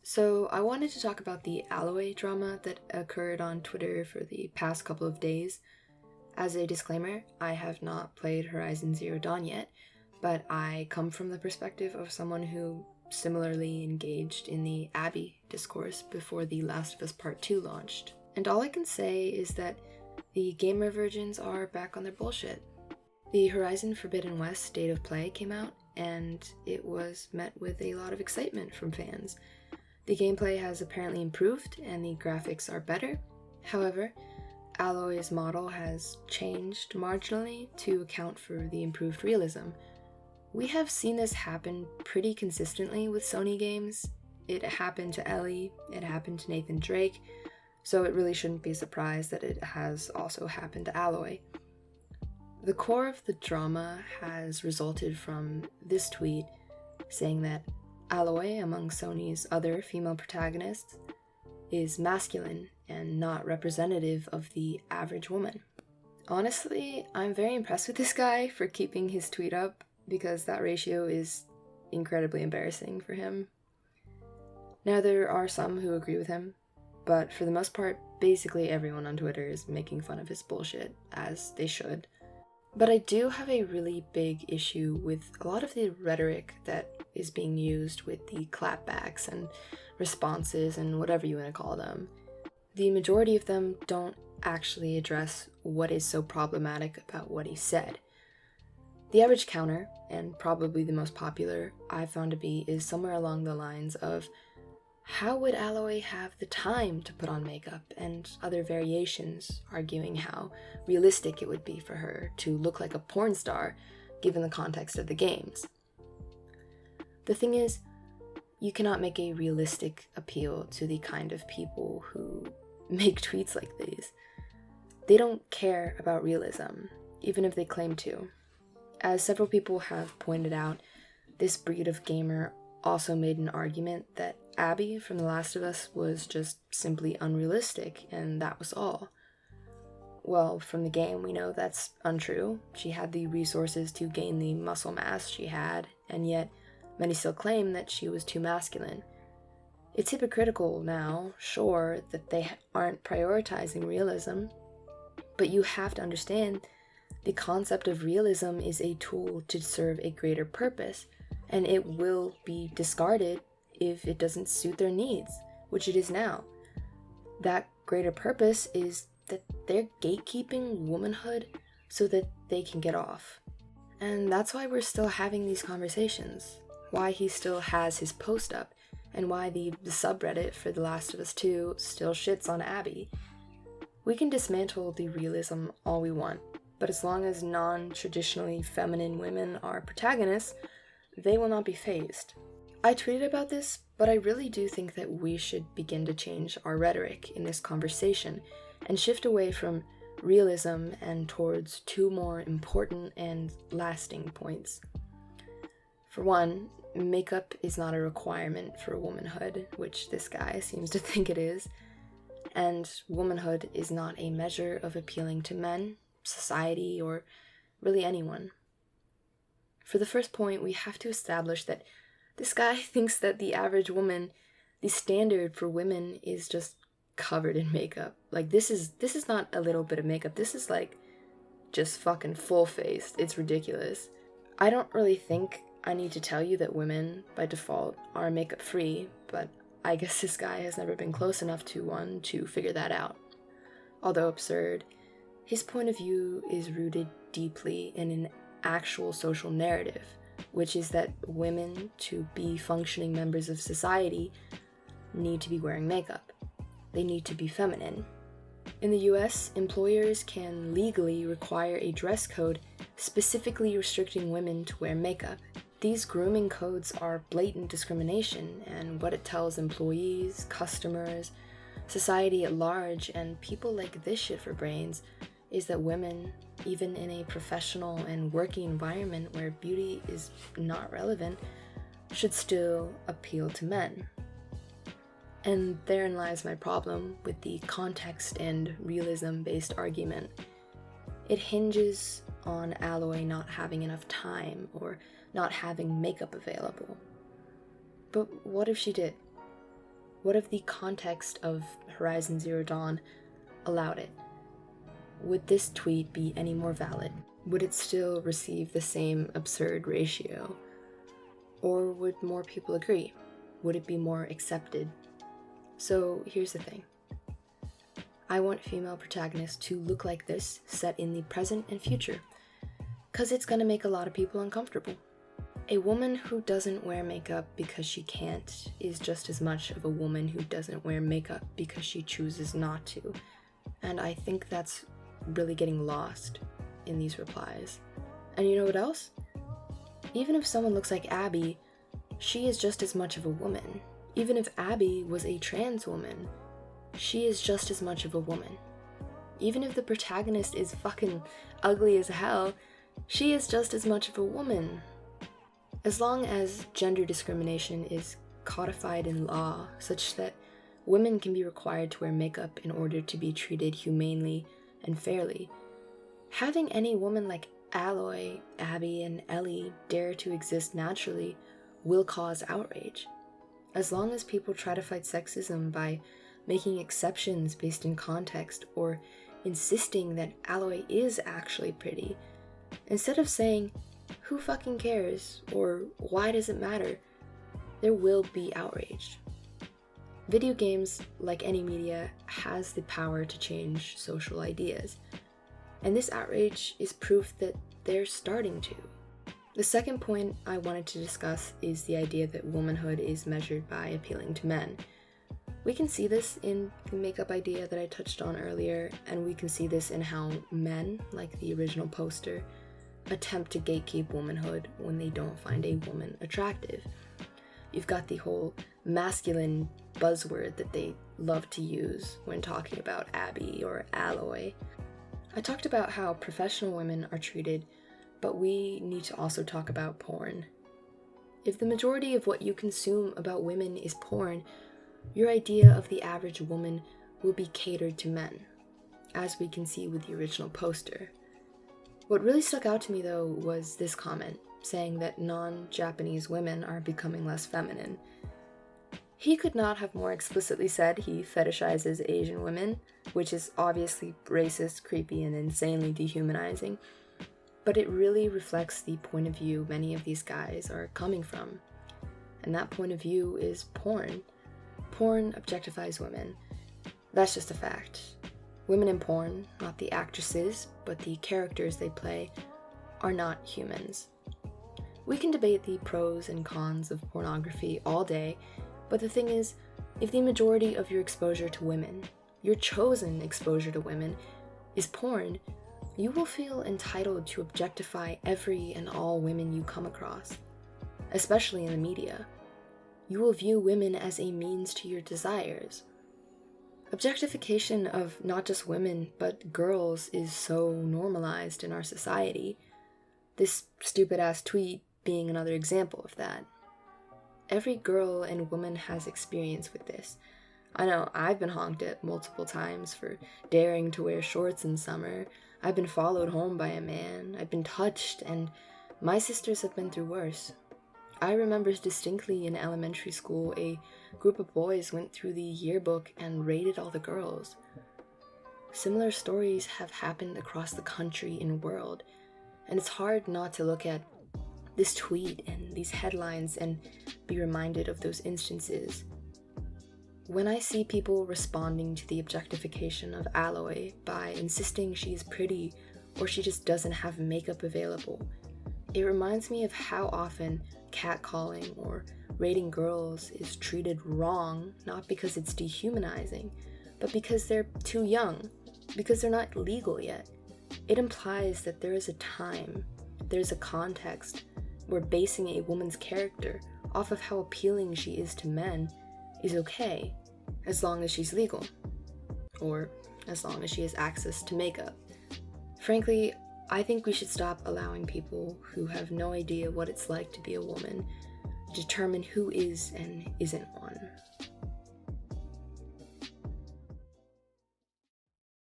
So, I wanted to talk about the Aloy drama that occurred on Twitter for the past couple of days. As a disclaimer, I have not played Horizon Zero Dawn yet, but I come from the perspective of someone who similarly engaged in the Abby discourse before The Last of Us Part 2 launched. And all I can say is that the gamer virgins are back on their bullshit. The Horizon Forbidden West State of Play came out, and it was met with a lot of excitement from fans. The gameplay has apparently improved, and the graphics are better. However, Aloy's model has changed marginally to account for the improved realism. We have seen this happen pretty consistently with Sony games. It happened to Ellie, it happened to Nathan Drake, so it really shouldn't be a surprise that it has also happened to Aloy. The core of the drama has resulted from this tweet saying that Aloy, among Sony's other female protagonists, is masculine and not representative of the average woman. Honestly, I'm very impressed with this guy for keeping his tweet up because that ratio is incredibly embarrassing for him. Now, there are some who agree with him, but for the most part, basically everyone on Twitter is making fun of his bullshit, as they should. But I do have a really big issue with a lot of the rhetoric that is being used with the clapbacks and responses and whatever you want to call them. The majority of them don't actually address what is so problematic about what he said. The average counter, and probably the most popular I've found to be, is somewhere along the lines of, how would Aloy have the time to put on makeup, and other variations arguing how realistic it would be for her to look like a porn star given the context of the games. The thing is, you cannot make a realistic appeal to the kind of people who make tweets like these. They don't care about realism, even if they claim to. As several people have pointed out, this breed of gamer also made an argument that Abby from The Last of Us was just simply unrealistic, and that was all. Well, from the game we know that's untrue. She had the resources to gain the muscle mass she had, and yet many still claim that she was too masculine. It's hypocritical now, sure, that they aren't prioritizing realism, but you have to understand the concept of realism is a tool to serve a greater purpose, and it will be discarded if it doesn't suit their needs, which it is now. That greater purpose is that they're gatekeeping womanhood so that they can get off. And that's why we're still having these conversations, why he still has his post up, and why the subreddit for The Last of Us 2 still shits on Abby. We can dismantle the realism all we want, but as long as non-traditionally feminine women are protagonists, they will not be phased. I tweeted about this, but I really do think that we should begin to change our rhetoric in this conversation and shift away from realism and towards two more important and lasting points. For one, makeup is not a requirement for womanhood, which this guy seems to think it is, and womanhood is not a measure of appealing to men, society, or really anyone. For the first point, we have to establish that this guy thinks that the average woman, the standard for women, is just covered in makeup. Like, this is not a little bit of makeup. This is like just fucking full-faced. It's ridiculous. I don't really think I need to tell you that women, by default, are makeup-free, but I guess this guy has never been close enough to one to figure that out. Although absurd, his point of view is rooted deeply in an actual social narrative, which is that women, to be functioning members of society, need to be wearing makeup. They need to be feminine. In the US, employers can legally require a dress code specifically restricting women to wear makeup. These grooming codes are blatant discrimination, and what it tells employees, customers, society at large, and people like this shit for brains is that women, even in a professional and working environment where beauty is not relevant, should still appeal to men. And therein lies my problem with the context and realism-based argument. It hinges on Aloy not having enough time or not having makeup available. But what if she did? what if the context of Horizon Zero Dawn allowed it? Would this tweet be any more valid? Would it still receive the same absurd ratio? Or would more people agree? Would it be more accepted? So here's the thing. I want female protagonists to look like this, set in the present and future, because it's going to make a lot of people uncomfortable. A woman who doesn't wear makeup because she can't is just as much of a woman who doesn't wear makeup because she chooses not to. And I think that's really getting lost in these replies. And you know what else? Even if someone looks like Abby, she is just as much of a woman. Even if Abby was a trans woman, she is just as much of a woman. Even if the protagonist is fucking ugly as hell, she is just as much of a woman. As long as gender discrimination is codified in law such that women can be required to wear makeup in order to be treated humanely and fairly, having any woman like Aloy, Abby, and Ellie dare to exist naturally will cause outrage. As long as people try to fight sexism by making exceptions based in context or insisting that Aloy is actually pretty, instead of saying, "Who fucking cares?" or "Why does it matter?" there will be outrage. Video games, like any media, has the power to change social ideas, and this outrage is proof that they're starting to. The second point I wanted to discuss is the idea that womanhood is measured by appealing to men. We can see this in the makeup idea that I touched on earlier, and we can see this in how men, like the original poster, attempt to gatekeep womanhood when they don't find a woman attractive. You've got the whole masculine buzzword that they love to use when talking about Abby or Aloy. I talked about how professional women are treated, but we need to also talk about porn. If the majority of what you consume about women is porn, your idea of the average woman will be catered to men, as we can see with the original poster. What really stuck out to me though was this comment, saying that non-Japanese women are becoming less feminine. He could not have more explicitly said he fetishizes Asian women, which is obviously racist, creepy, and insanely dehumanizing, but it really reflects the point of view many of these guys are coming from. And that point of view is porn. Porn objectifies women. That's just a fact. Women in porn, not the actresses, but the characters they play, are not humans. We can debate the pros and cons of pornography all day, but the thing is, if the majority of your exposure to women, your chosen exposure to women, is porn, you will feel entitled to objectify every and all women you come across, especially in the media. You will view women as a means to your desires. Objectification of not just women, but girls is so normalized in our society. This stupid-ass tweet being another example of that. Every girl and woman has experience with this. I know I've been honked at multiple times for daring to wear shorts in summer. I've been followed home by a man. I've been touched, and my sisters have been through worse. I remember distinctly in elementary school, a group of boys went through the yearbook and rated all the girls. Similar stories have happened across the country and world, and it's hard not to look at this tweet and these headlines and be reminded of those instances. When I see people responding to the objectification of Aloy by insisting she's pretty or she just doesn't have makeup available, it reminds me of how often catcalling or rating girls is treated wrong, not because it's dehumanizing, but because they're too young, because they're not legal yet. It implies that there is a time, there's a context, where basing a woman's character off of how appealing she is to men is okay, as long as she's legal, or as long as she has access to makeup. Frankly, I think we should stop allowing people who have no idea what it's like to be a woman determine who is and isn't one.